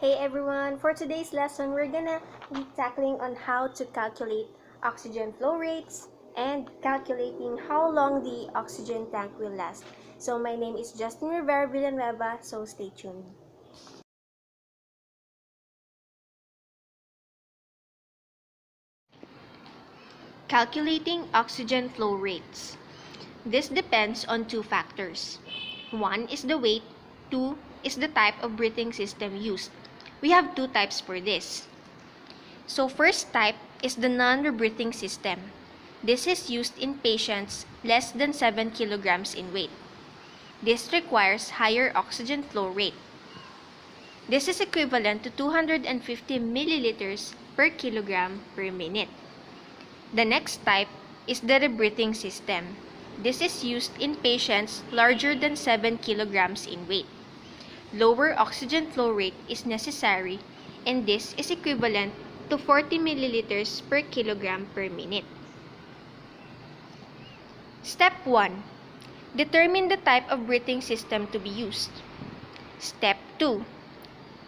Hey everyone! For today's lesson, we're gonna be tackling on how to calculate oxygen flow rates and calculating how long the oxygen tank will last. So my name is Justine R, Villanueva, so stay tuned. Calculating oxygen flow rates. This depends on two factors. One is the weight, two is the type of breathing system used. We have two types for this. So first type is the non-rebreathing system. This is used in patients less than 7 kilograms in weight. This requires higher oxygen flow rate. This is equivalent to 250 milliliters per kilogram per minute. The next type is the rebreathing system. This is used in patients larger than 7 kilograms in weight. Lower oxygen flow rate is necessary, and this is equivalent to 40 milliliters per kilogram per minute. Step 1. Determine the type of breathing system to be used. Step 2.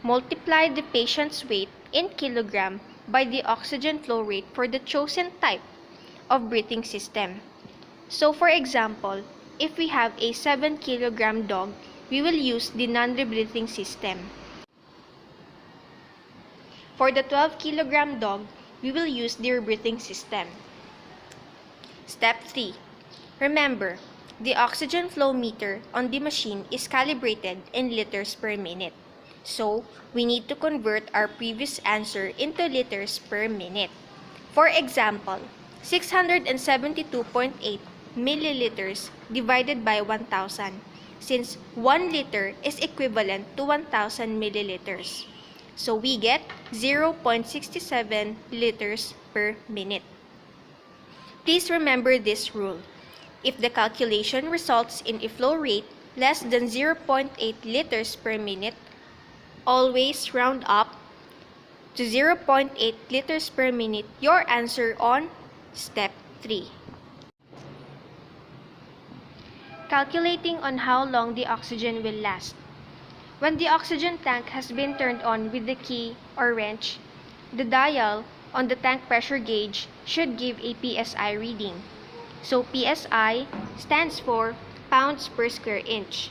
Multiply the patient's weight in kilogram by the oxygen flow rate for the chosen type of breathing system. So for example, if we have a 7 kilogram dog, we will use the non-rebreathing system. For the 12 kilogram dog, we will use the rebreathing system. Step 3. Remember, the oxygen flow meter on the machine is calibrated in liters per minute. So, we need to convert our previous answer into liters per minute. For example, 672.8 milliliters divided by 1,000, since 1 liter is equivalent to 1,000 milliliters. So we get 0.67 liters per minute. Please remember this rule. If the calculation results in a flow rate less than 0.8 liters per minute, always round up to 0.8 liters per minute your answer on step 3. Calculating on how long the oxygen will last. When the oxygen tank has been turned on with the key or wrench, the dial on the tank pressure gauge should give a PSI reading. So PSI stands for pounds per square inch.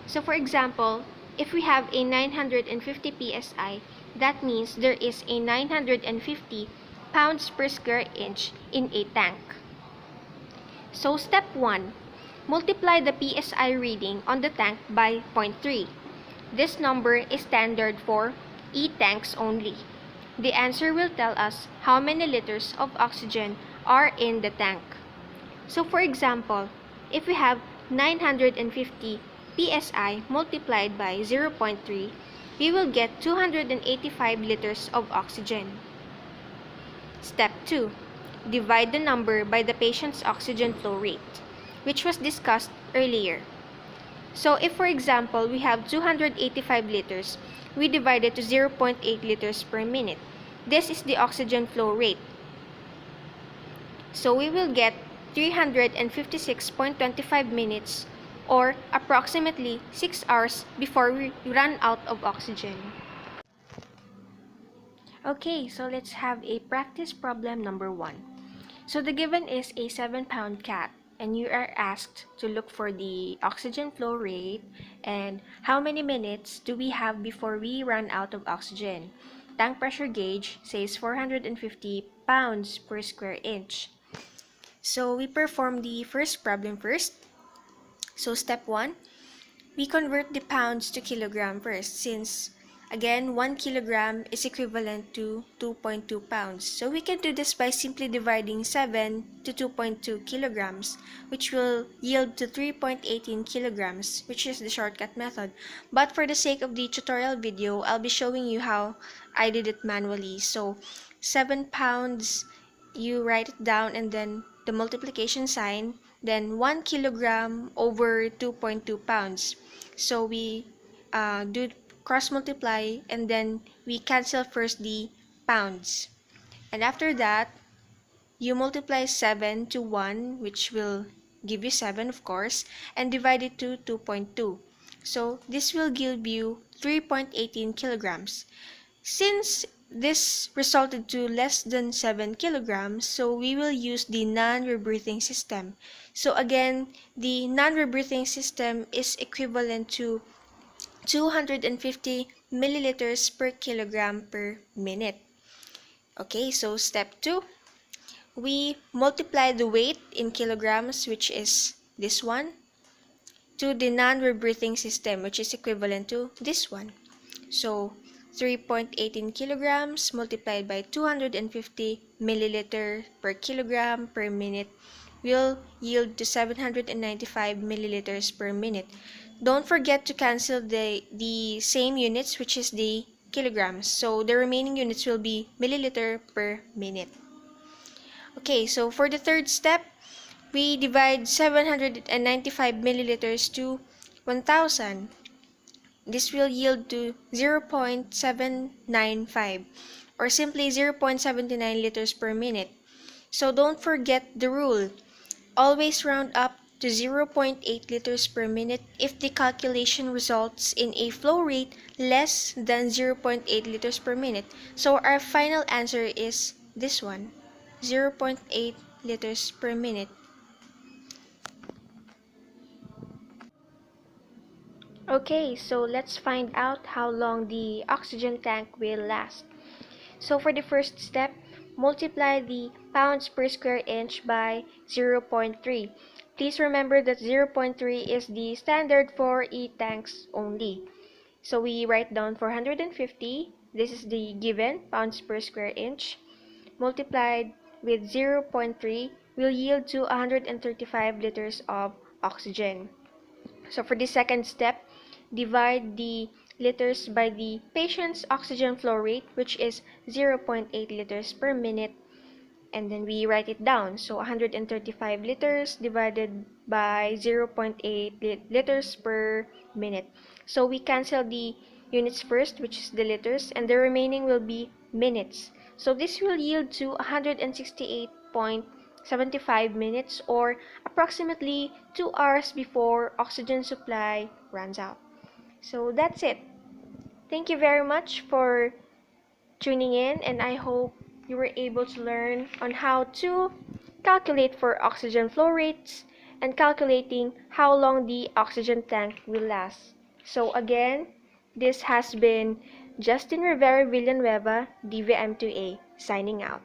So for example, if we have a 950 PSI, that means there is a 950 pounds per square inch in a tank. So step 1, multiply the PSI reading on the tank by 0.3. This number is standard for E-tanks only. The answer will tell us how many liters of oxygen are in the tank. So for example, if we have 950 PSI multiplied by 0.3, we will get 285 liters of oxygen. Step 2. Divide the number by the patient's oxygen flow rate, which was discussed earlier. So if for example, we have 285 liters, we divide it to 0.8 liters per minute. This is the oxygen flow rate. So we will get 356.25 minutes or approximately 6 hours before we run out of oxygen. Okay, so let's have a practice problem number 1. So the given is a 7-pound cat, and you are asked to look for the oxygen flow rate and how many minutes do we have before we run out of oxygen. Tank pressure gauge says 450 pounds per square inch. So we perform the first problem first. So step 1, we convert the pounds to kilogram first, since again 1 kilogram is equivalent to 2.2 pounds. So we can do this by simply dividing 7 to 2.2 kilograms, which will yield to 3.18 kilograms, which is the shortcut method. But for the sake of the tutorial video, I'll be showing you how I did it manually. So 7 pounds, you write it down and then the multiplication sign, then 1 kilogram over 2.2 pounds. So we do cross multiply and then we cancel first the pounds. And after that, you multiply 7 to 1, which will give you 7 of course, and divide it to 2.2. So this will give you 3.18 kilograms. Since this resulted to less than 7 kilograms, so we will use the non-rebreathing system. So again, the non-rebreathing system is equivalent to 250 milliliters per kilogram per minute. Okay, so step 2, we multiply the weight in kilograms, which is this one, to the non-rebreathing system, which is equivalent to this one. So 3.18 kilograms multiplied by 250 milliliter per kilogram per minute will yield to 795 milliliters per minute. Don't forget to cancel the same units, which is the kilograms. So the remaining units will be milliliter per minute. Okay, so for the third step, we divide 795 milliliters to 1000. This will yield to 0.795 or simply 0.79 liters per minute. So don't forget the rule. Always round up to 0.8 liters per minute if the calculation results in a flow rate less than 0.8 liters per minute. So our final answer is this one, 0.8 liters per minute. Okay, so let's find out how long the oxygen tank will last. So for the first step, multiply the pounds per square inch by 0.3. Please remember that 0.3 is the standard for e-tanks only. So we write down 450, this is the given pounds per square inch, multiplied with 0.3 will yield to 135 liters of oxygen. So for the second step, divide the liters by the patient's oxygen flow rate, which is 0.8 liters per minute, and then we write it down. So 135 liters divided by 0.8 liters per minute. So we cancel the units first, which is the liters, and the remaining will be minutes. So this will yield to 168.75 minutes, or approximately 2 hours before oxygen supply runs out. So that's it. Thank you very much for tuning in, and I hope you were able to learn on how to calculate for oxygen flow rates and calculating how long the oxygen tank will last. So again, this has been Justine R Villanueva, DVM2A, signing out.